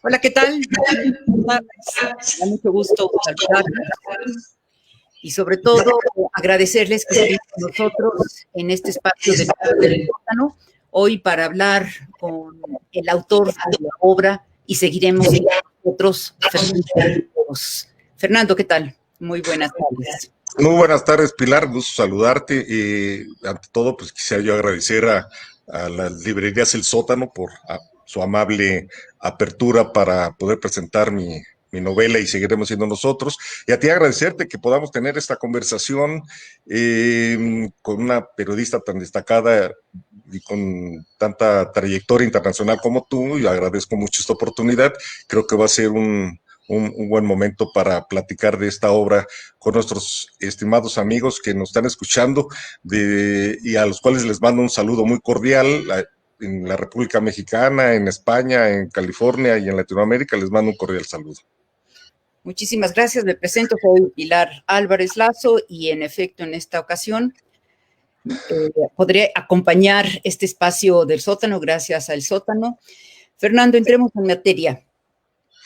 Hola, ¿qué tal? Me da mucho gusto saludarlos y sobre todo agradecerles que estén con nosotros en este espacio del sótano hoy para hablar con el autor de la obra y seguiremos con nosotros, Fernando. Fernando, ¿qué tal? Muy buenas tardes. Muy buenas tardes, Pilar, gusto saludarte. Ante todo, pues quisiera yo agradecer a las librerías El Sótano por su amable apertura para poder presentar mi novela y seguiremos siendo nosotros. Y a ti agradecerte que podamos tener esta conversación con una periodista tan destacada y con tanta trayectoria internacional como tú. Y agradezco mucho esta oportunidad. Creo que va a ser un buen momento para platicar de esta obra con nuestros estimados amigos que nos están escuchando y a los cuales les mando un saludo muy cordial. En la República Mexicana, en España, en California y en Latinoamérica, les mando un cordial saludo. Muchísimas gracias. Me presento, soy Pilar Álvarez Lazo y en efecto en esta ocasión podré acompañar este espacio del sótano gracias al sótano. Fernando, entremos en materia.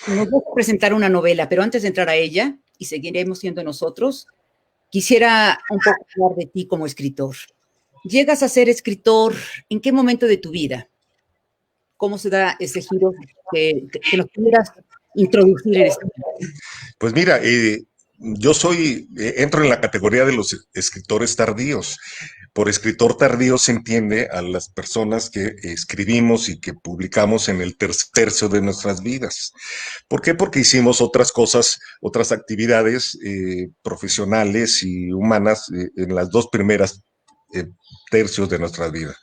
Nos vas a presentar una novela, pero antes de entrar a ella, y seguiremos siendo nosotros, quisiera un poco hablar de ti como escritor. ¿Llegas a ser escritor en qué momento de tu vida? ¿Cómo se da ese giro que nos pudieras introducir en este? Pues mira, yo entro en la categoría de los escritores tardíos. Por escritor tardío se entiende a las personas que escribimos y que publicamos en el tercio de nuestras vidas. ¿Por qué? Porque hicimos otras cosas, otras actividades profesionales y humanas en las dos primeras tercios de nuestra vida.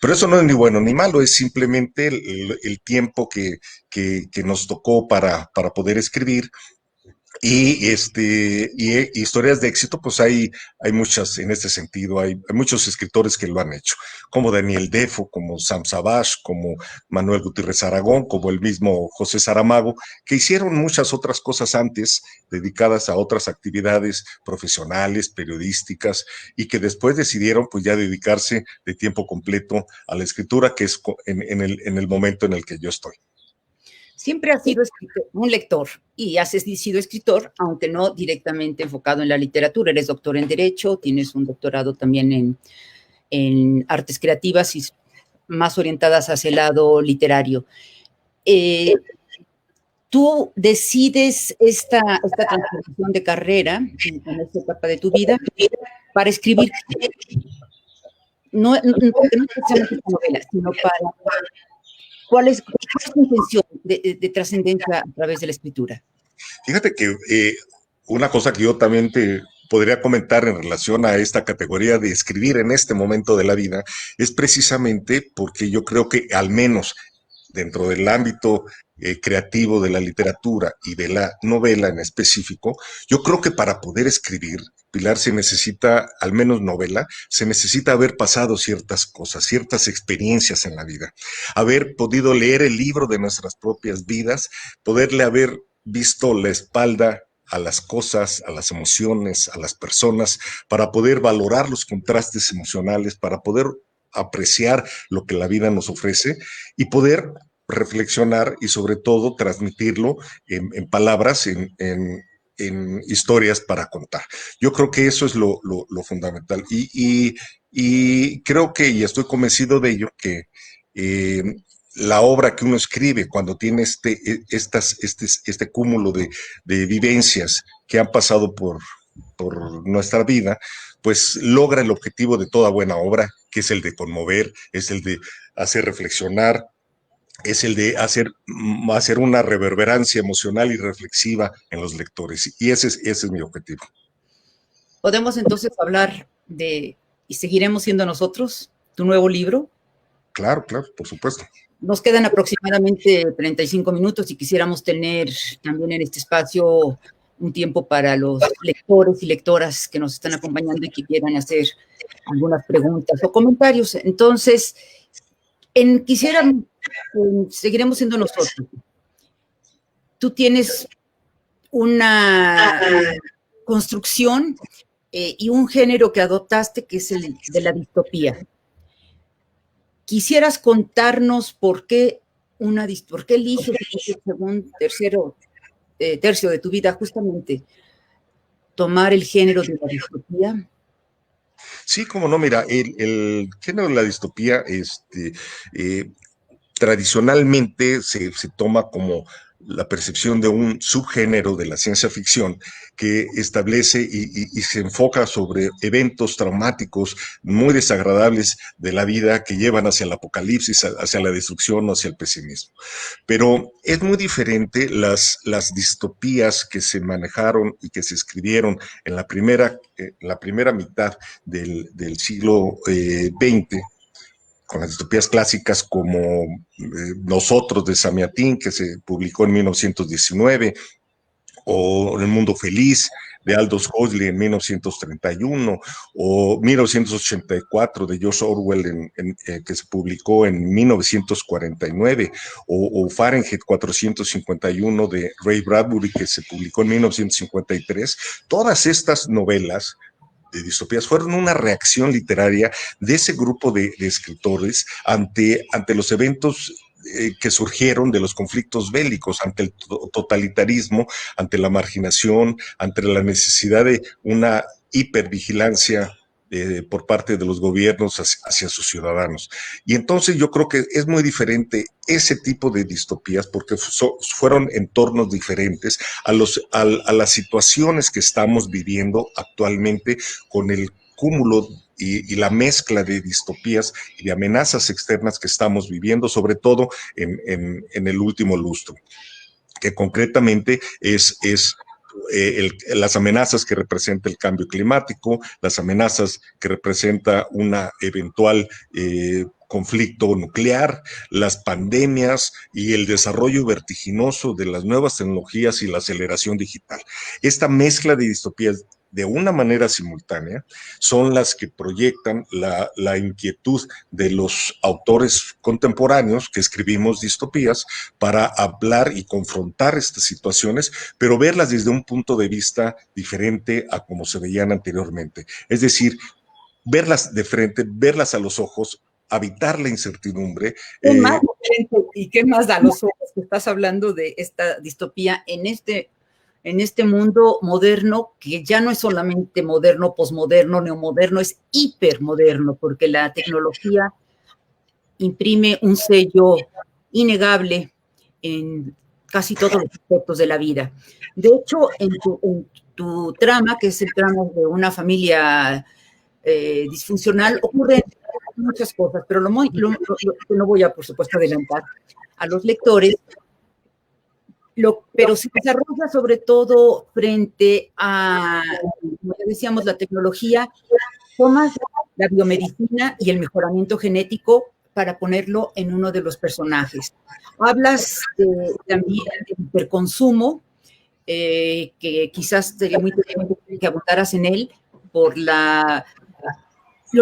Pero eso no es ni bueno ni malo, es simplemente el tiempo que nos tocó para poder escribir. Y historias de éxito, pues hay muchas en este sentido, hay muchos escritores que lo han hecho, como Daniel Defoe, como Sam Savage, como Manuel Gutiérrez Aragón, como el mismo José Saramago, que hicieron muchas otras cosas antes, dedicadas a otras actividades profesionales, periodísticas, y que después decidieron pues ya dedicarse de tiempo completo a la escritura, que es en el momento en el que yo estoy. Siempre has sido escritor, un lector y has sido escritor, aunque no directamente enfocado en la literatura. Eres doctor en Derecho, tienes un doctorado también en artes creativas y más orientadas hacia el lado literario. Tú decides esta transformación de carrera en esta etapa de tu vida para escribir, no precisamente esta novela, sino para ¿cuál es tu intención de trascendencia a través de la escritura? Fíjate que una cosa que yo también te podría comentar en relación a esta categoría de escribir en este momento de la vida es precisamente porque yo creo que al menos dentro del ámbito creativo de la literatura y de la novela en específico, yo creo que para poder escribir, Pilar, se necesita, al menos novela, se necesita haber pasado ciertas cosas, ciertas experiencias en la vida, haber podido leer el libro de nuestras propias vidas, poderle haber visto la espalda a las cosas, a las emociones, a las personas, para poder valorar los contrastes emocionales, para poder apreciar lo que la vida nos ofrece y poder reflexionar y sobre todo transmitirlo en palabras, en historias para contar. Yo creo que eso es lo fundamental y creo que, y estoy convencido de ello, que la obra que uno escribe cuando tiene este cúmulo de vivencias que han pasado por nuestra vida, pues logra el objetivo de toda buena obra, que es el de conmover, es el de hacer reflexionar, es el de hacer una reverberancia emocional y reflexiva en los lectores. Y ese es mi objetivo. ¿Podemos entonces hablar y seguiremos siendo nosotros, tu nuevo libro? Claro, claro, por supuesto. Nos quedan aproximadamente 35 minutos y quisiéramos tener también en este espacio un tiempo para los lectores y lectoras que nos están acompañando y que quieran hacer algunas preguntas o comentarios. Entonces, seguiremos siendo nosotros. Tú tienes una construcción y un género que adoptaste que es el de la distopía. ¿Quisieras contarnos por qué ¿Por qué eliges en el segundo, tercio de tu vida justamente tomar el género de la distopía? Sí, como no, mira, el género de la distopía, eh, tradicionalmente se toma como la percepción de un subgénero de la ciencia ficción que establece y se enfoca sobre eventos traumáticos muy desagradables de la vida que llevan hacia el apocalipsis, hacia la destrucción, hacia el pesimismo. Pero es muy diferente las distopías que se manejaron y que se escribieron en la primera mitad del siglo XX, con las distopías clásicas como Nosotros de Samiatín, que se publicó en 1919, o El Mundo Feliz de Aldous Huxley en 1931, o 1984 de George Orwell, que se publicó en 1949, o Fahrenheit 451 de Ray Bradbury, que se publicó en 1953. Todas estas novelas de distopías fueron una reacción literaria de ese grupo de escritores ante los eventos que surgieron de los conflictos bélicos, ante el totalitarismo, ante la marginación, ante la necesidad de una hipervigilancia por parte de los gobiernos hacia sus ciudadanos. Y entonces yo creo que es muy diferente ese tipo de distopías porque fueron entornos diferentes a las situaciones que estamos viviendo actualmente con el cúmulo y la mezcla de distopías y de amenazas externas que estamos viviendo, sobre todo en el último lustro, que concretamente las amenazas que representa el cambio climático, las amenazas que representa una eventual conflicto nuclear, las pandemias y el desarrollo vertiginoso de las nuevas tecnologías y la aceleración digital. Esta mezcla de distopías de una manera simultánea son las que proyectan la inquietud de los autores contemporáneos que escribimos distopías para hablar y confrontar estas situaciones, pero verlas desde un punto de vista diferente a como se veían anteriormente. Es decir, verlas de frente, verlas a los ojos, habitar la incertidumbre. ¿Qué más y qué más da los ojos que estás hablando de esta distopía en este mundo moderno, que ya no es solamente moderno, posmoderno, neomoderno, es hipermoderno, porque la tecnología imprime un sello innegable en casi todos los aspectos de la vida. De hecho, en tu trama, que es el trama de una familia disfuncional, ocurren muchas cosas, pero lo que no voy a, por supuesto, adelantar a los lectores, pero se desarrolla sobre todo frente a, como ya decíamos, la tecnología, tomas la biomedicina y el mejoramiento genético para ponerlo en uno de los personajes. Hablas también del hiperconsumo, que quizás sería muy interesante que abundaras en él por lo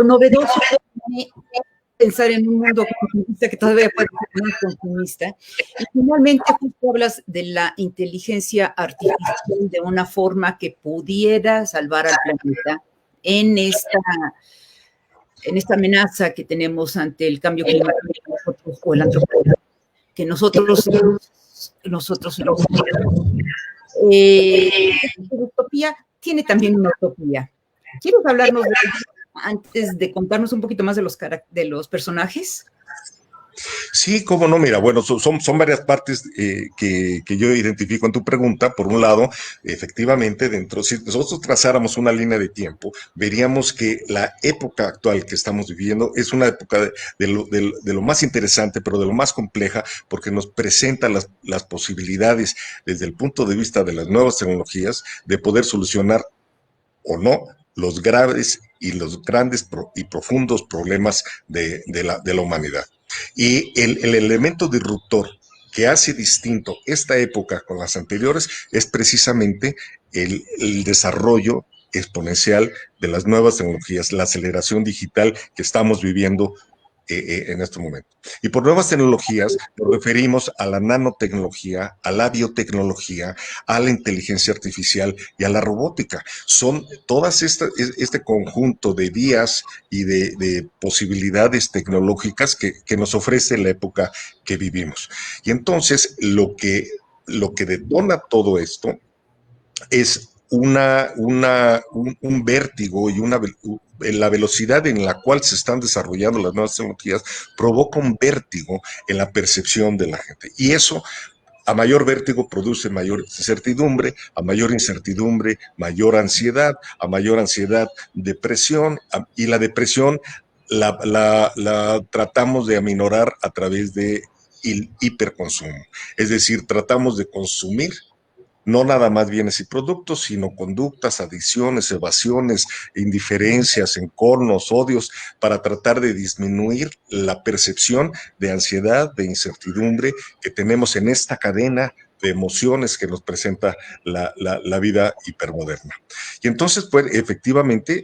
novedoso de pensar en un mundo consumista que todavía puede ser más consumista. Y finalmente, justo hablas de la inteligencia artificial de una forma que pudiera salvar al planeta en esta amenaza que tenemos ante el cambio climático o el antropología, que nosotros la utopía tiene también una utopía. ¿Quieres hablarnos antes de contarnos un poquito más de los personajes? Sí, cómo no, mira, bueno, son varias partes que yo identifico en tu pregunta. Por un lado, efectivamente, si nosotros trazáramos una línea de tiempo, veríamos que la época actual que estamos viviendo es una época de lo más interesante, pero de lo más compleja, porque nos presenta las posibilidades desde el punto de vista de las nuevas tecnologías de poder solucionar o no los graves y los grandes y profundos problemas de la humanidad. Y el elemento disruptor que hace distinto esta época con las anteriores es precisamente el desarrollo exponencial de las nuevas tecnologías, la aceleración digital que estamos viviendo en este momento. Y por nuevas tecnologías nos referimos a la nanotecnología, a la biotecnología, a la inteligencia artificial y a la robótica. Son todas este conjunto de vías y de posibilidades tecnológicas que nos ofrece la época que vivimos. Y entonces lo que detona todo esto es un vértigo y la velocidad en la cual se están desarrollando las nuevas tecnologías provoca un vértigo en la percepción de la gente. Y eso, a mayor vértigo, produce mayor incertidumbre, a mayor incertidumbre, mayor ansiedad, a mayor ansiedad, depresión, y la depresión la tratamos de aminorar a través de hiperconsumo. Es decir, tratamos de consumir no nada más bienes y productos, sino conductas, adicciones, evasiones, indiferencias, encornos, odios, para tratar de disminuir la percepción de ansiedad, de incertidumbre que tenemos en esta cadena de emociones que nos presenta la vida hipermoderna. Y entonces, pues, efectivamente,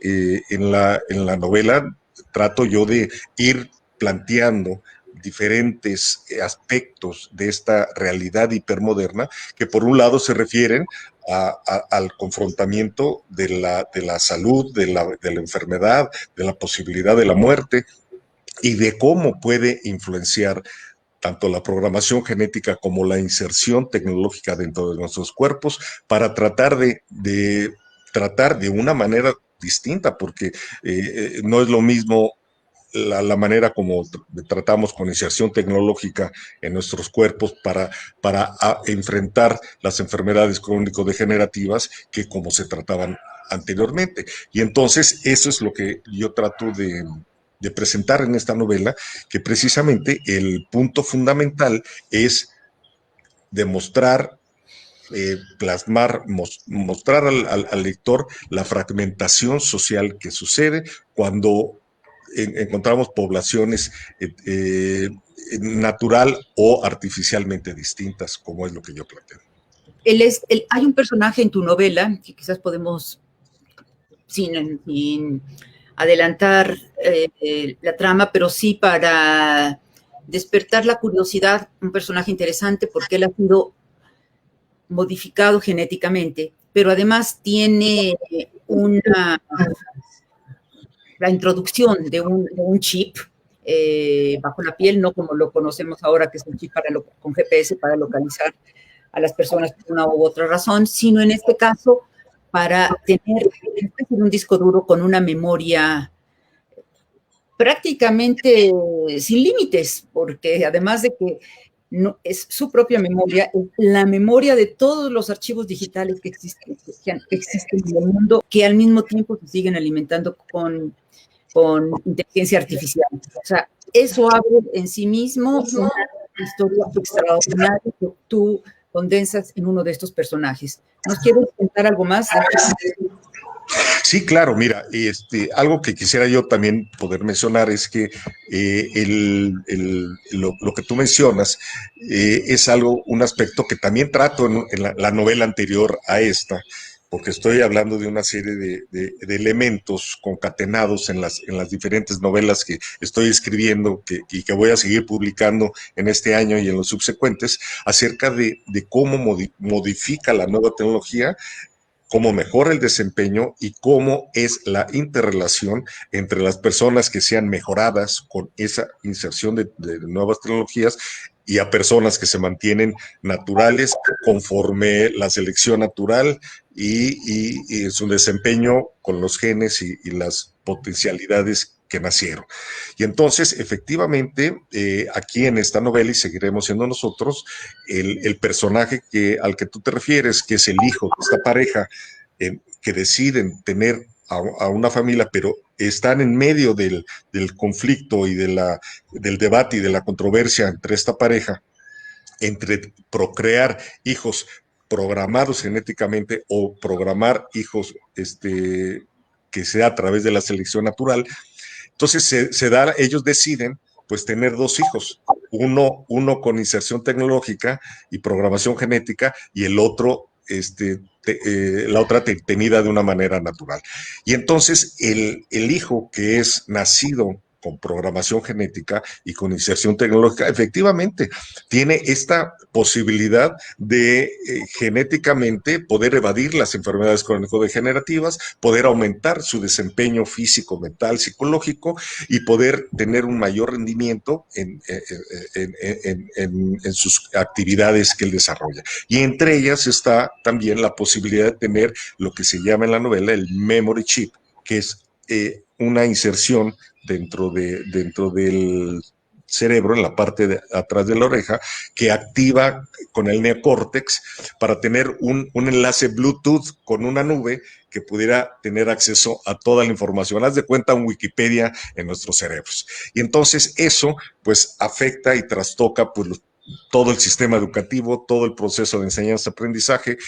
en la novela trato yo de ir planteando diferentes aspectos de esta realidad hipermoderna que por un lado se refieren al confrontamiento de la salud, de la enfermedad, de la posibilidad de la muerte y de cómo puede influenciar tanto la programación genética como la inserción tecnológica dentro de nuestros cuerpos para tratar de una manera distinta, porque no es lo mismo la manera como tratamos con iniciación tecnológica en nuestros cuerpos para enfrentar las enfermedades crónico-degenerativas que como se trataban anteriormente. Y entonces eso es lo que yo trato de presentar en esta novela, que precisamente el punto fundamental es demostrar plasmar, mostrar al lector la fragmentación social que sucede cuando encontramos poblaciones natural o artificialmente distintas, como es lo que yo planteo. Hay un personaje en tu novela que quizás podemos, sin adelantar la trama, pero sí para despertar la curiosidad, un personaje interesante porque él ha sido modificado genéticamente, pero además tiene la introducción de un chip bajo la piel, no como lo conocemos ahora, que es un chip con GPS para localizar a las personas por una u otra razón, sino en este caso para tener un disco duro con una memoria prácticamente sin límites, porque además de que no es su propia memoria, es la memoria de todos los archivos digitales que existen en el mundo, que al mismo tiempo se siguen alimentando con inteligencia artificial. O sea, eso abre en sí mismo una historia extraordinaria que tú condensas en uno de estos personajes. ¿Nos quieres contar algo más? Sí, claro, mira, algo que quisiera yo también poder mencionar es que lo que tú mencionas es algo, un aspecto que también trato en la novela anterior a esta, porque estoy hablando de una serie de elementos concatenados en las diferentes novelas que estoy escribiendo y que voy a seguir publicando en este año y en los subsecuentes, acerca de cómo modifica la nueva tecnología, cómo mejora el desempeño y cómo es la interrelación entre las personas que sean mejoradas con esa inserción de nuevas tecnologías y a personas que se mantienen naturales conforme la selección natural y su desempeño con los genes y las potencialidades que nacieron. Y entonces, efectivamente, aquí en esta novela, y seguiremos siendo nosotros, el personaje al que tú te refieres, que es el hijo de esta pareja, que deciden tener a una familia, pero están en medio del conflicto y del debate y de la controversia entre esta pareja, entre procrear hijos programados genéticamente o programar hijos que sea a través de la selección natural. Entonces ellos deciden pues tener dos hijos, uno con inserción tecnológica y programación genética y el otro, la otra tenida de una manera natural. Y entonces el hijo que es nacido con programación genética y con inserción tecnológica, efectivamente tiene esta posibilidad de genéticamente poder evadir las enfermedades crónico-degenerativas, poder aumentar su desempeño físico, mental, psicológico y poder tener un mayor rendimiento en sus actividades que él desarrolla. Y entre ellas está también la posibilidad de tener lo que se llama en la novela el memory chip, que es una inserción dentro del cerebro, en la parte de atrás de la oreja, que activa con el neocórtex para tener un enlace Bluetooth con una nube que pudiera tener acceso a toda la información. Haz de cuenta un Wikipedia en nuestros cerebros. Y entonces eso pues afecta y trastoca pues todo el sistema educativo, todo el proceso de enseñanza-aprendizaje,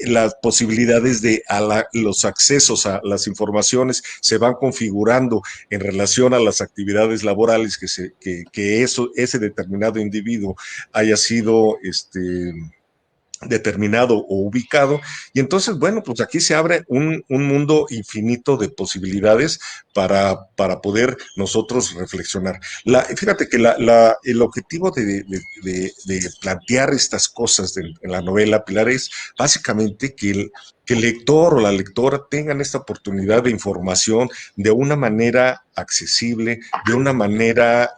las posibilidades de los accesos a las informaciones se van configurando en relación a las actividades laborales que ese determinado individuo haya sido determinado o ubicado, y entonces, bueno, pues aquí se abre un mundo infinito de posibilidades para poder nosotros reflexionar. Fíjate que el objetivo de plantear estas cosas en la novela, Pilar, es básicamente que el lector o la lectora tengan esta oportunidad de información de una manera accesible, de una manera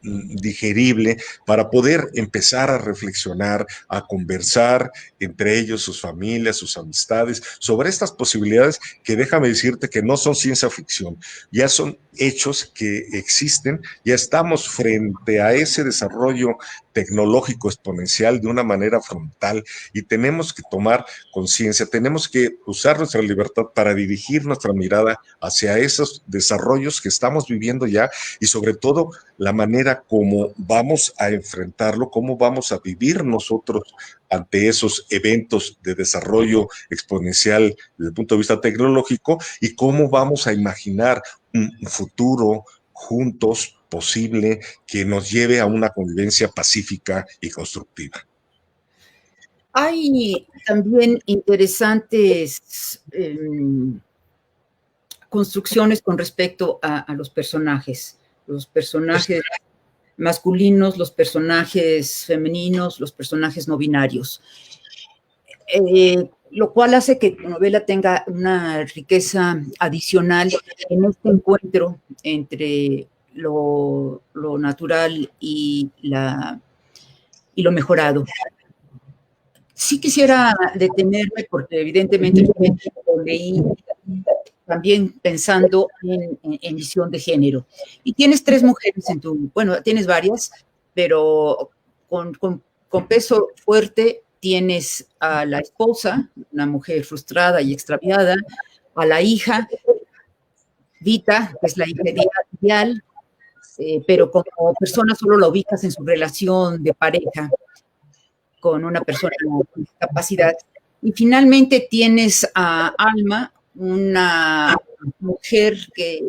digerible, para poder empezar a reflexionar, a conversar entre ellos, sus familias, sus amistades, sobre estas posibilidades que déjame decirte que no son ciencia ficción, ya son hechos que existen, ya estamos frente a ese desarrollo tecnológico exponencial de una manera frontal y tenemos que tomar conciencia, tenemos que usar nuestra libertad para dirigir nuestra mirada hacia esos desarrollos que estamos viviendo ya y sobre todo la manera como vamos a enfrentarlo, cómo vamos a vivir nosotros ante esos eventos de desarrollo exponencial desde el punto de vista tecnológico y cómo vamos a imaginar un futuro juntos posible que nos lleve a una convivencia pacífica y constructiva. Hay también interesantes construcciones con respecto a los personajes masculinos, los personajes femeninos, los personajes no binarios, lo cual hace que tu novela tenga una riqueza adicional en este encuentro entre lo natural y lo mejorado. Sí quisiera detenerme porque evidentemente lo leí también pensando en visión de género. Y tienes 3 mujeres bueno, tienes varias, pero con peso fuerte tienes a la esposa, una mujer frustrada y extraviada, a la hija, Vita, que es la hija ideal, pero como persona solo la ubicas en su relación de pareja con una persona con discapacidad. Y finalmente tienes a Alma, una mujer que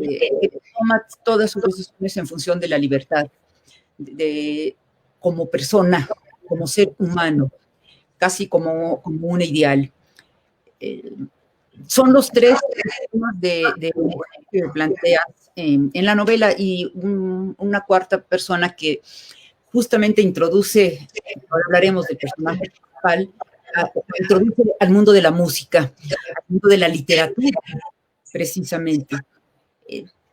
toma todas sus decisiones en función de la libertad, como persona, como ser humano, casi como un ideal. Son los 3 temas que planteas en la novela y una cuarta persona que justamente introduce, ahora hablaremos del personaje principal, introduce al mundo de la música, al mundo de la literatura, precisamente.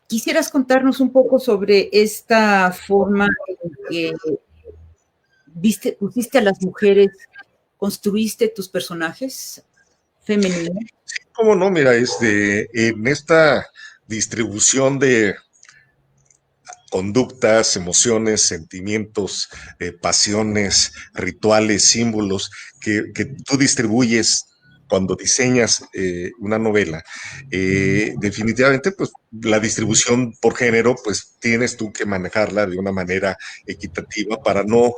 ¿Quisieras contarnos un poco sobre esta forma en que pusiste a las mujeres, construiste tus personajes femeninos? Sí, cómo no, mira, en esta distribución de conductas, emociones, sentimientos, pasiones, rituales, símbolos que tú distribuyes cuando diseñas una novela, definitivamente pues la distribución por género pues tienes tú que manejarla de una manera equitativa para no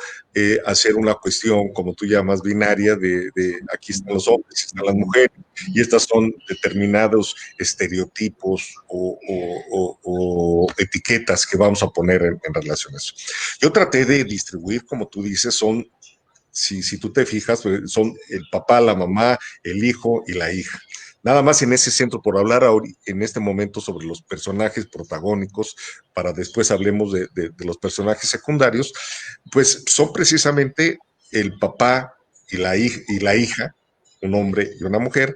hacer una cuestión como tú llamas binaria de aquí están los hombres, están las mujeres y estas son determinados estereotipos o etiquetas que vamos a poner en relación a eso. Yo traté de distribuir, como tú dices, si tú te fijas, son el papá, la mamá, el hijo y la hija. Nada más en ese centro, por hablar en este momento sobre los personajes protagónicos, para después hablemos de los personajes secundarios, pues son precisamente el papá y la hija, un hombre y una mujer,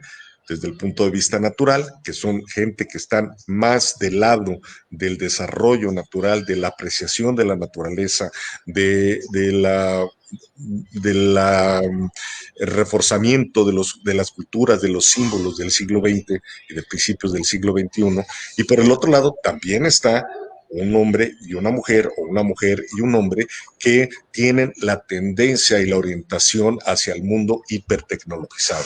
desde el punto de vista natural, que son gente que están más del lado del desarrollo natural, de la apreciación de la naturaleza, de la el reforzamiento de las culturas, de los símbolos del siglo XX y de principios del siglo XXI. Y por el otro lado también está un hombre y una mujer, o una mujer y un hombre, que tienen la tendencia y la orientación hacia el mundo hipertecnologizado.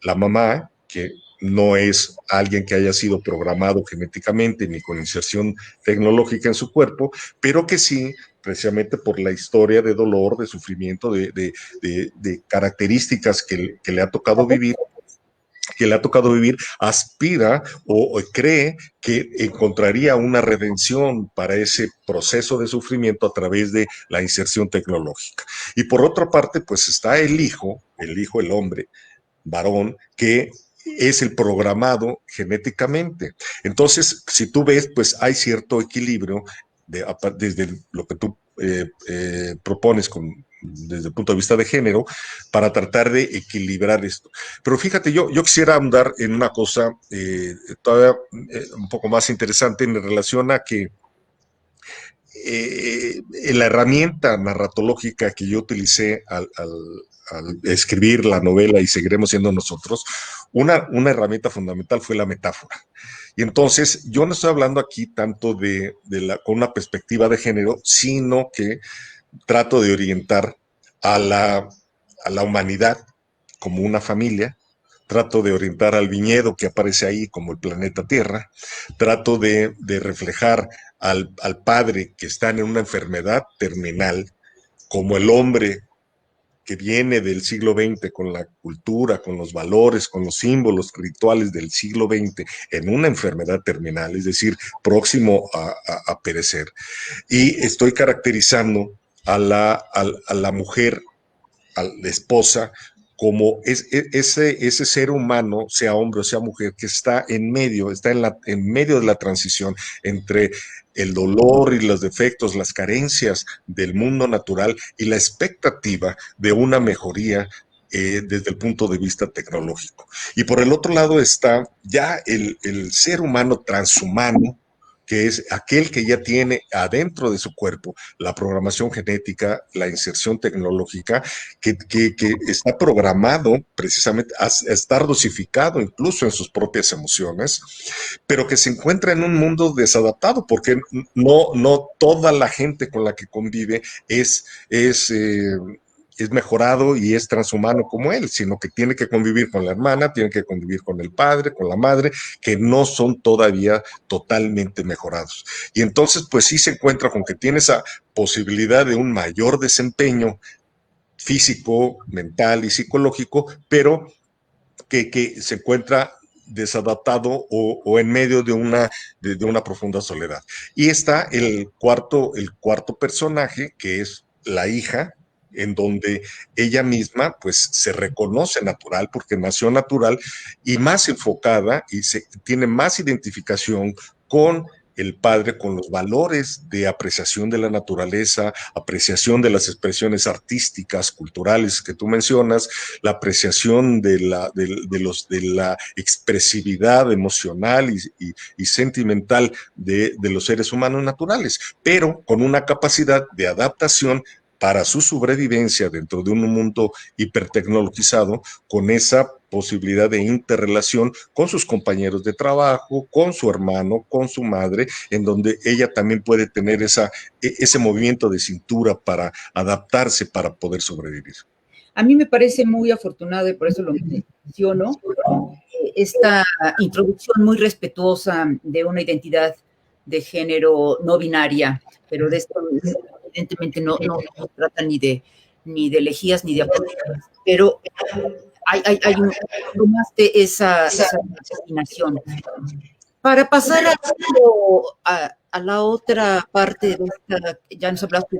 La mamá, que no es alguien que haya sido programado genéticamente ni con inserción tecnológica en su cuerpo, pero que sí, precisamente por la historia de dolor, de sufrimiento, de características que le ha tocado vivir, aspira o cree que encontraría una redención para ese proceso de sufrimiento a través de la inserción tecnológica. Y por otra parte, pues está el hombre, varón, que es el programado genéticamente. Entonces, si tú ves, pues hay cierto equilibrio desde lo que tú propones desde el punto de vista de género, para tratar de equilibrar esto. Pero fíjate, yo quisiera andar en una cosa todavía un poco más interesante en relación a que la herramienta narratológica que yo utilicé al escribir la novela y seguiremos siendo nosotros, una herramienta fundamental fue la metáfora. Y entonces yo no estoy hablando aquí tanto con una perspectiva de género, sino que trato de orientar a la humanidad como una familia, trato de orientar al viñedo que aparece ahí como el planeta Tierra, trato de reflejar al padre que está en una enfermedad terminal como el hombre que viene del siglo XX con la cultura, con los valores, con los símbolos rituales del siglo XX en una enfermedad terminal, es decir, próximo a perecer. Y estoy caracterizando a la mujer, a la esposa, como ese ser humano, sea hombre o sea mujer, que está en medio de la transición entre el dolor y los defectos, las carencias del mundo natural y la expectativa de una mejoría desde el punto de vista tecnológico. Y por el otro lado está ya el ser humano transhumano, que es aquel que ya tiene adentro de su cuerpo la programación genética, la inserción tecnológica, que está programado precisamente a estar dosificado incluso en sus propias emociones, pero que se encuentra en un mundo desadaptado, porque no toda la gente con la que convive es mejorado y es transhumano como él, sino que tiene que convivir con la hermana, tiene que convivir con el padre, con la madre, que no son todavía totalmente mejorados. Y entonces, pues sí se encuentra con que tiene esa posibilidad de un mayor desempeño físico, mental y psicológico, pero que se encuentra desadaptado o en medio de una profunda soledad. Y está el cuarto personaje, que es la hija, en donde ella misma pues se reconoce natural porque nació natural y más enfocada y tiene más identificación con el padre, con los valores de apreciación de la naturaleza, apreciación de las expresiones artísticas, culturales que tú mencionas, la apreciación de la expresividad emocional y sentimental de los seres humanos naturales, pero con una capacidad de adaptación para su sobrevivencia dentro de un mundo hipertecnologizado, con esa posibilidad de interrelación con sus compañeros de trabajo, con su hermano, con su madre, en donde ella también puede tener ese movimiento de cintura para adaptarse, para poder sobrevivir. A mí me parece muy afortunado y por eso lo menciono, esta introducción muy respetuosa de una identidad de género no binaria, pero de esto evidentemente no se trata ni de elegías ni de apologías, pero hay más de esa determinación. Para pasar a la otra parte de esta, ya nos hablaste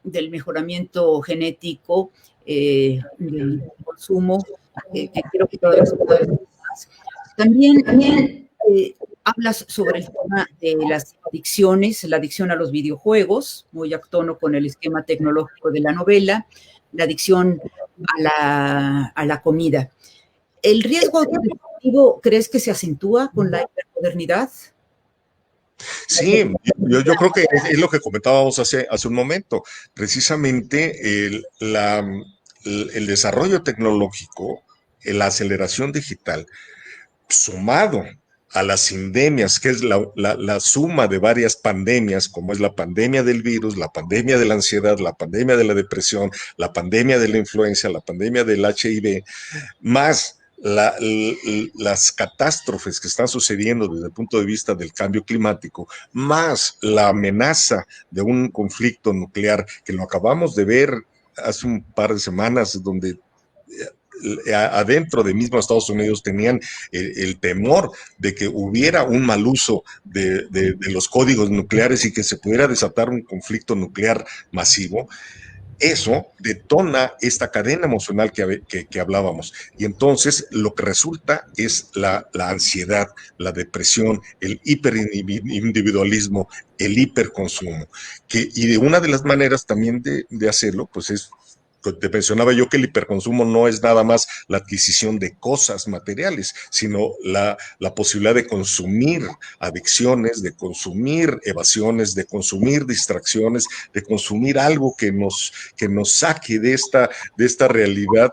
del mejoramiento genético, del consumo, que creo que todavía se puede hacer más. También hablas sobre el tema de las adicciones, la adicción a los videojuegos, muy a tono con el esquema tecnológico de la novela, la adicción a la comida. ¿El riesgo autodestructivo crees que se acentúa con la hipermodernidad? Sí, yo creo que es lo que comentábamos hace un momento. Precisamente el desarrollo tecnológico, la aceleración digital, sumado a las endemias, que es la suma de varias pandemias, como es la pandemia del virus, la pandemia de la ansiedad, la pandemia de la depresión, la pandemia de la influenza, la pandemia del HIV, más las catástrofes que están sucediendo desde el punto de vista del cambio climático, más la amenaza de un conflicto nuclear, que lo acabamos de ver hace un par de semanas, donde adentro de mismo Estados Unidos tenían el temor de que hubiera un mal uso de los códigos nucleares y que se pudiera desatar un conflicto nuclear masivo. Eso detona esta cadena emocional que hablábamos. Y entonces lo que resulta es la ansiedad, la depresión, el hiperindividualismo, el hiperconsumo. Y de una de las maneras también de hacerlo, pues es, te mencionaba yo que el hiperconsumo no es nada más la adquisición de cosas materiales, sino la posibilidad de consumir adicciones, de consumir evasiones, de consumir distracciones, de consumir algo que nos saque de esta realidad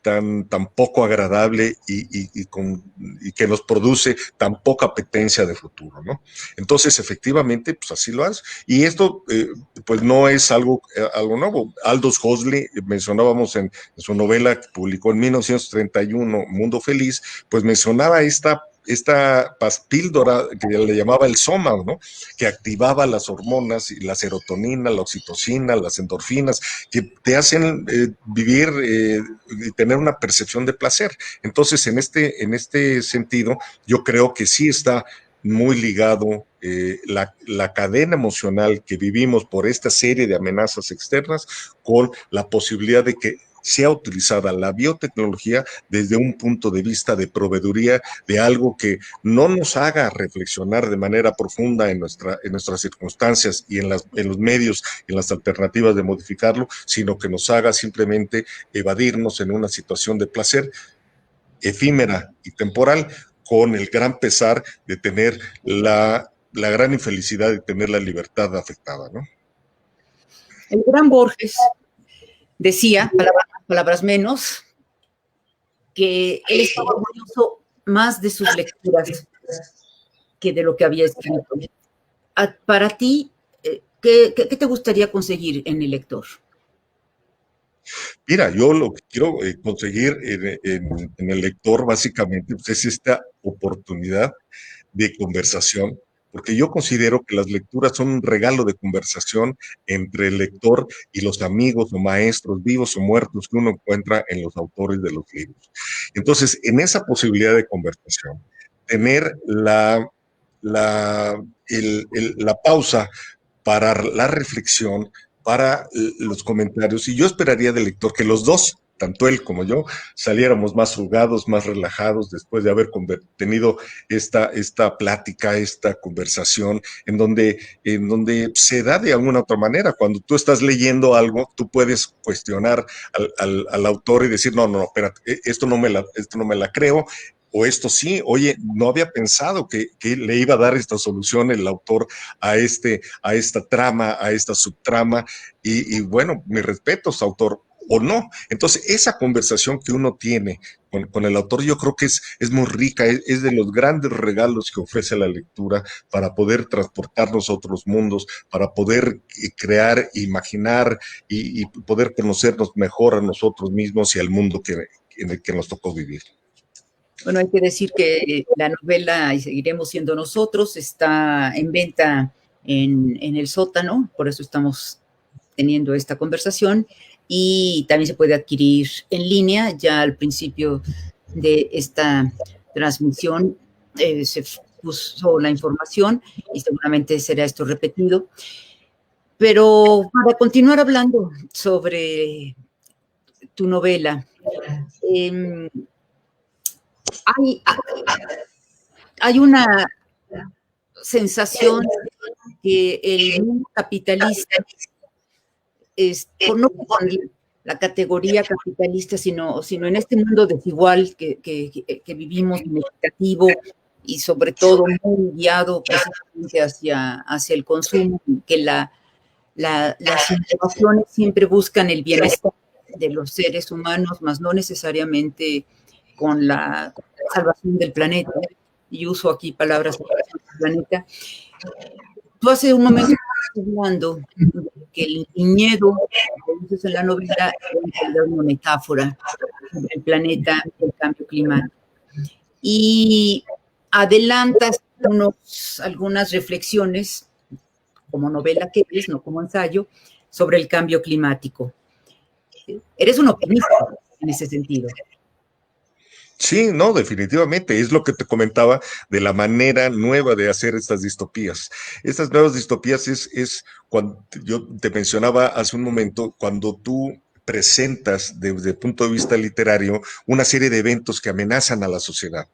tan poco agradable y que nos produce tan poca apetencia de futuro, ¿no? Entonces, efectivamente, pues así lo hace. Y esto, pues no es algo nuevo. Aldous Huxley, mencionábamos en su novela que publicó en 1931, Mundo Feliz, pues mencionaba esta píldora que le llamaba el soma, ¿no? Que activaba las hormonas, la serotonina, la oxitocina, las endorfinas, que te hacen vivir y tener una percepción de placer. Entonces, en este sentido, yo creo que sí está muy ligado la cadena emocional que vivimos por esta serie de amenazas externas con la posibilidad de que sea utilizada la biotecnología desde un punto de vista de proveeduría de algo que no nos haga reflexionar de manera profunda en nuestras circunstancias y en los medios, en las alternativas de modificarlo, sino que nos haga simplemente evadirnos en una situación de placer efímera y temporal, con el gran pesar de tener la gran infelicidad de tener la libertad afectada, ¿no? El gran Borges decía, palabras menos, que él estaba orgulloso más de sus lecturas que de lo que había escrito. Para ti, ¿qué te gustaría conseguir en el lector? Mira, yo lo que quiero conseguir en el lector básicamente pues, es esta oportunidad de conversación, porque yo considero que las lecturas son un regalo de conversación entre el lector y los amigos o maestros vivos o muertos que uno encuentra en los autores de los libros. Entonces, en esa posibilidad de conversación, tener la pausa para la reflexión, para los comentarios, y yo esperaría del lector que los dos, tanto él como yo, saliéramos más jugados, más relajados después de haber tenido esta plática, esta conversación, en donde se da de alguna otra manera. Cuando tú estás leyendo algo, tú puedes cuestionar al autor y decir, no, espérate, esto no me la creo, o esto sí, oye, no había pensado que le iba a dar esta solución el autor a esta trama, a esta subtrama, y bueno, mis respetos, autor, o no. Entonces, esa conversación que uno tiene con el autor, yo creo que es muy rica, es de los grandes regalos que ofrece la lectura para poder transportarnos a otros mundos, para poder crear, imaginar y poder conocernos mejor a nosotros mismos y al mundo en el que nos tocó vivir. Bueno, hay que decir que la novela Y seguiremos siendo nosotros está en venta en el sótano, por eso estamos teniendo esta conversación, y también se puede adquirir en línea. Ya al principio de esta transmisión se puso la información y seguramente será esto repetido. Pero para continuar hablando sobre tu novela, eh, Hay, hay una sensación que el mundo capitalista es, por no con la categoría capitalista, sino en este mundo desigual que vivimos, inequitativo y sobre todo muy guiado precisamente hacia el consumo, que las innovaciones siempre buscan el bienestar de los seres humanos, más no necesariamente con la salvación del planeta. Y uso aquí palabras del planeta. Tú hace un momento estabas hablando de que el viñedo que dices en la novela es una metáfora sobre el planeta y el cambio climático. Y adelantas algunas reflexiones, como novela que es, no como ensayo, sobre el cambio climático. Eres un optimista en ese sentido. Sí, no, definitivamente. Es lo que te comentaba de la manera nueva de hacer estas distopías. Estas nuevas distopías es cuando yo te mencionaba hace un momento, cuando tú presentas desde el punto de vista literario una serie de eventos que amenazan a la sociedad,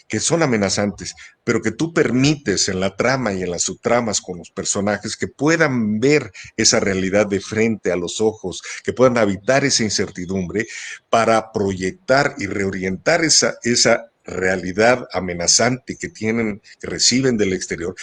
que son amenazantes, pero que tú permites en la trama y en las subtramas con los personajes que puedan ver esa realidad de frente a los ojos, que puedan habitar esa incertidumbre para proyectar y reorientar esa realidad amenazante que tienen, que reciben del exterior,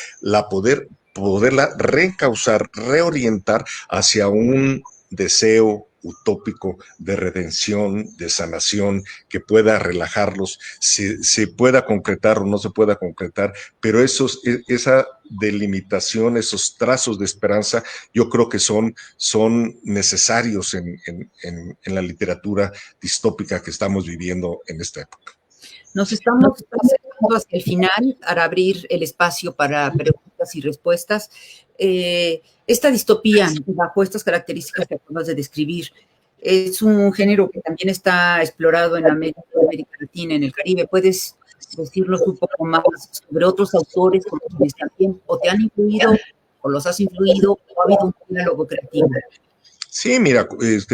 poderla reencauzar, reorientar hacia un deseo utópico de redención, de sanación, que pueda relajarlos, se pueda concretar o no se pueda concretar, pero esa delimitación, esos trazos de esperanza, yo creo que son necesarios en la literatura distópica que estamos viviendo en esta época. Nos estamos acercando hacia el final para abrir el espacio para preguntas y respuestas. Esta distopía, bajo estas características que acabas de describir, es un género que también está explorado en América Latina, en el Caribe. ¿Puedes decirnos un poco más sobre otros autores con quienes también o te han influido o los has influido o ha habido un diálogo creativo? Sí, mira,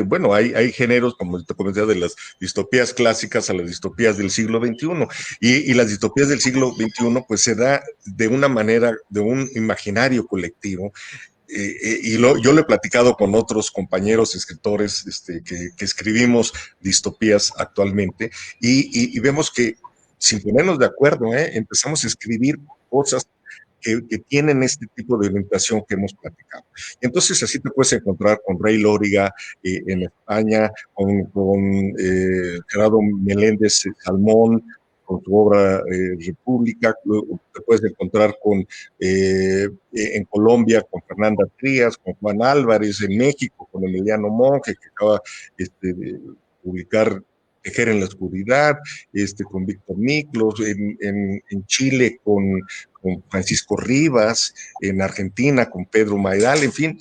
bueno, hay géneros, como te comenté, de las distopías clásicas a las distopías del siglo XXI. Y las distopías del siglo XXI, pues se da de una manera, de un imaginario colectivo. Yo lo he platicado con otros compañeros escritores que escribimos distopías actualmente y vemos que sin ponernos de acuerdo, empezamos a escribir cosas que tienen este tipo de orientación que hemos platicado. Entonces, así te puedes encontrar con Ray Lóriga en España, con Gerardo Meléndez Salmón, con su obra República, te puedes encontrar en Colombia con Fernanda Trías, con Juan Álvarez, en México con Emiliano Monge, que acaba de publicar Tejer en la Oscuridad, con Víctor Miklos, en Chile con Francisco Rivas, en Argentina con Pedro Maidal, en fin,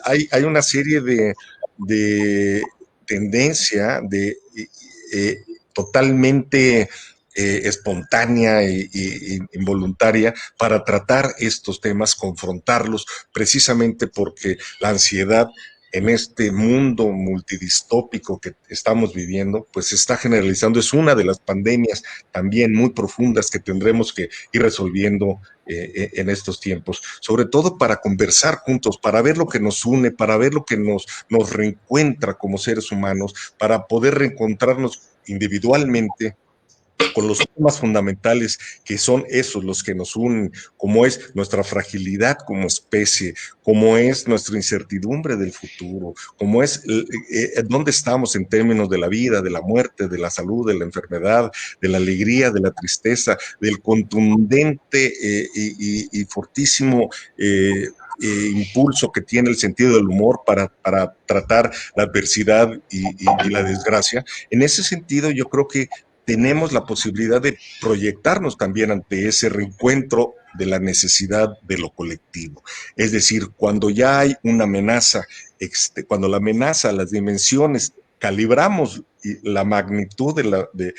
hay una serie de tendencia totalmente espontánea e involuntaria para tratar estos temas, confrontarlos, precisamente porque la ansiedad en este mundo multidistópico que estamos viviendo, pues se está generalizando. Es una de las pandemias también muy profundas que tendremos que ir resolviendo en estos tiempos, sobre todo para conversar juntos, para ver lo que nos une, para ver lo que nos reencuentra como seres humanos, para poder reencontrarnos individualmente con los temas fundamentales que son esos los que nos unen, como es nuestra fragilidad como especie, como es nuestra incertidumbre del futuro, como es dónde estamos en términos de la vida, de la muerte, de la salud, de la enfermedad, de la alegría, de la tristeza, del contundente y fortísimo impulso que tiene el sentido del humor para tratar la adversidad y la desgracia. En ese sentido, yo creo que tenemos la posibilidad de proyectarnos también ante ese reencuentro de la necesidad de lo colectivo. Es decir, cuando ya hay una amenaza, cuando la amenaza, las dimensiones, calibramos la magnitud de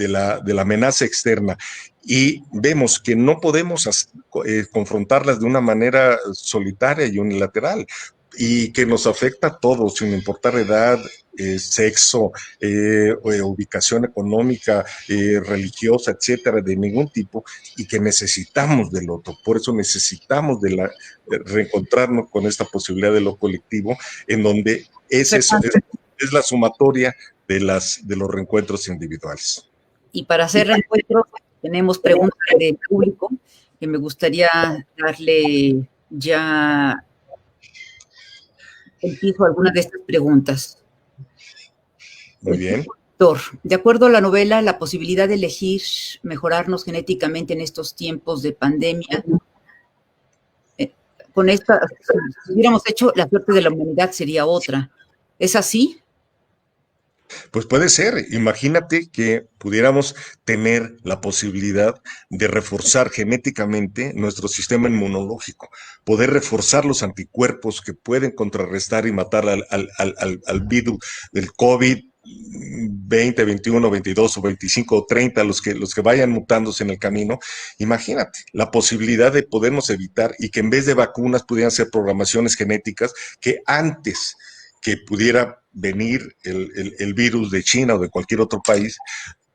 la amenaza externa y vemos que no podemos confrontarlas de una manera solitaria y unilateral y que nos afecta a todos, sin importar edad, sexo, ubicación económica, religiosa, etcétera, de ningún tipo, y que necesitamos del otro. Por eso necesitamos reencontrarnos con esta posibilidad de lo colectivo, en donde es eso, es la sumatoria de los reencuentros individuales. Y para hacer reencuentros, tenemos preguntas del público que me gustaría darle ya el piso a algunas de estas preguntas. Muy bien. De acuerdo a la novela, la posibilidad de elegir mejorarnos genéticamente en estos tiempos de pandemia, con esta, si hubiéramos hecho, la suerte de la humanidad sería otra. ¿Es así? Pues puede ser. Imagínate que pudiéramos tener la posibilidad de reforzar genéticamente nuestro sistema inmunológico, poder reforzar los anticuerpos que pueden contrarrestar y matar al virus del COVID 20, 21, 22 o 25 o 30, los que vayan mutándose en el camino. Imagínate la posibilidad de podernos evitar y que en vez de vacunas pudieran ser programaciones genéticas que antes que pudiera venir el virus de China o de cualquier otro país,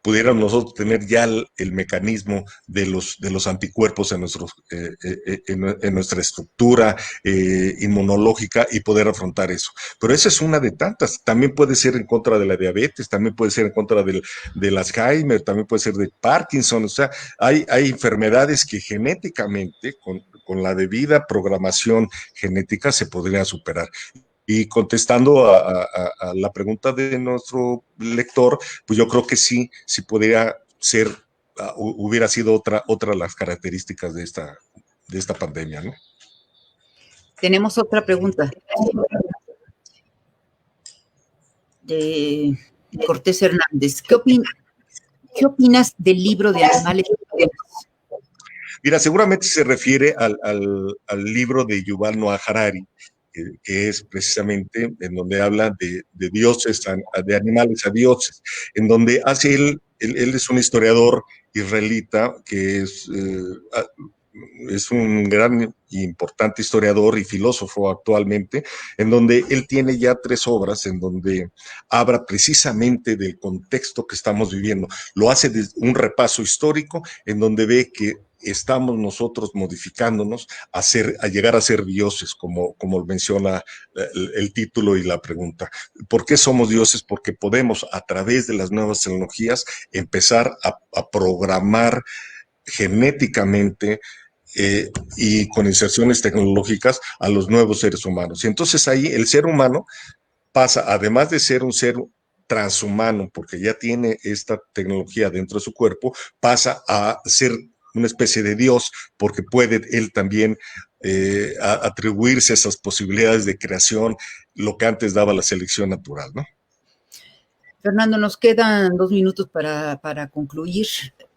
pudiéramos nosotros tener ya el mecanismo de los anticuerpos en nuestra estructura inmunológica y poder afrontar eso. Pero esa es una de tantas. También puede ser en contra de la diabetes, también puede ser en contra del Alzheimer, también puede ser de Parkinson. O sea, hay enfermedades que genéticamente, con la debida programación genética, se podrían superar. Y contestando a la pregunta de nuestro lector, pues yo creo que sí podría ser, hubiera sido otra de las características de esta pandemia, ¿no? Tenemos otra pregunta de Cortés Hernández. ¿Qué opinas del libro de animales? Mira, seguramente se refiere al libro de Yuval Noah Harari, que es precisamente en donde habla de dioses, de animales a dioses, en donde hace él es un historiador israelita que es un gran e importante historiador y filósofo actualmente, en donde él tiene ya 3 obras en donde habla precisamente del contexto que estamos viviendo. Lo hace de un repaso histórico en donde ve que estamos nosotros modificándonos a llegar a ser dioses, como menciona el título y la pregunta. ¿Por qué somos dioses? Porque podemos, a través de las nuevas tecnologías, empezar a programar genéticamente y con inserciones tecnológicas a los nuevos seres humanos. Y entonces ahí el ser humano pasa, además de ser un ser transhumano, porque ya tiene esta tecnología dentro de su cuerpo, pasa a ser una especie de Dios, porque puede él también atribuirse esas posibilidades de creación, lo que antes daba la selección natural, ¿no? Fernando, nos quedan 2 minutos para concluir,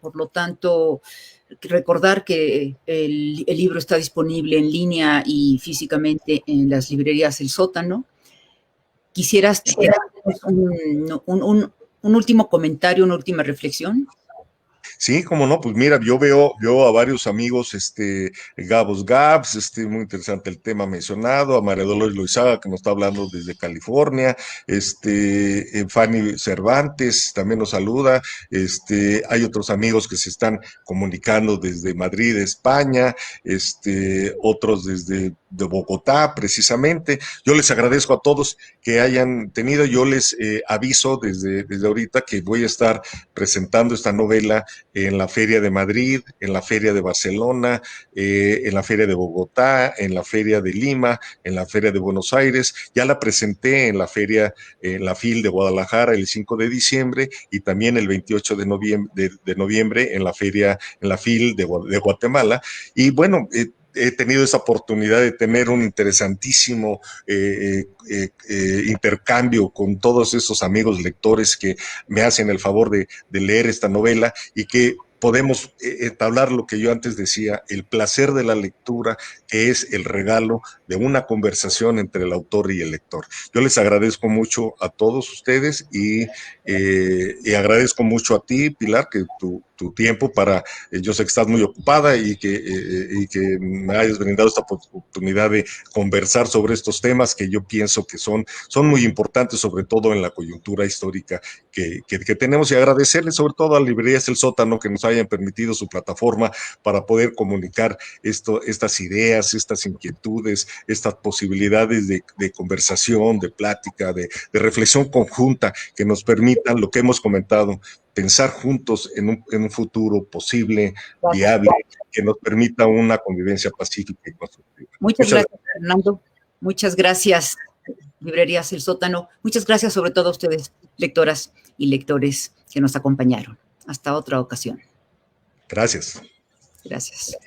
por lo tanto, recordar que el libro está disponible en línea y físicamente en las librerías El Sótano. ¿Quisieras tener un último comentario, una última reflexión? Sí, cómo no, pues mira, yo veo a varios amigos, Gabos Gabs, muy interesante el tema mencionado, a María Dolores Loizaga, que nos está hablando desde California, Fanny Cervantes también nos saluda, hay otros amigos que se están comunicando desde Madrid, España, otros desde de Bogotá, precisamente. Yo les agradezco a todos que hayan tenido, yo les aviso desde ahorita que voy a estar presentando esta novela en la Feria de Madrid, en la Feria de Barcelona, en la Feria de Bogotá, en la Feria de Lima, en la Feria de Buenos Aires. Ya la presenté en la Feria, en la FIL de Guadalajara el 5 de diciembre y también el 28 de noviembre en la Feria, en la FIL de Guatemala. Y bueno, he tenido esa oportunidad de tener un interesantísimo intercambio con todos esos amigos lectores que me hacen el favor de leer esta novela y que podemos entablar lo que yo antes decía, el placer de la lectura, que es el regalo de una conversación entre el autor y el lector. Yo les agradezco mucho a todos ustedes y agradezco mucho a ti, Pilar, que tu tu tiempo para, yo sé que estás muy ocupada y que me hayas brindado esta oportunidad de conversar sobre estos temas que yo pienso que son muy importantes, sobre todo en la coyuntura histórica que tenemos, y agradecerle sobre todo a Librerías El Sótano que nos hayan permitido su plataforma para poder comunicar estas ideas, estas inquietudes, estas posibilidades de conversación, de plática, de reflexión conjunta que nos permitan lo que hemos comentado, pensar juntos en un futuro posible, viable, que nos permita una convivencia pacífica y constructiva. Muchas gracias, Fernando. Muchas gracias, Librerías El Sótano. Muchas gracias sobre todo a ustedes, lectoras y lectores que nos acompañaron. Hasta otra ocasión. Gracias. Gracias.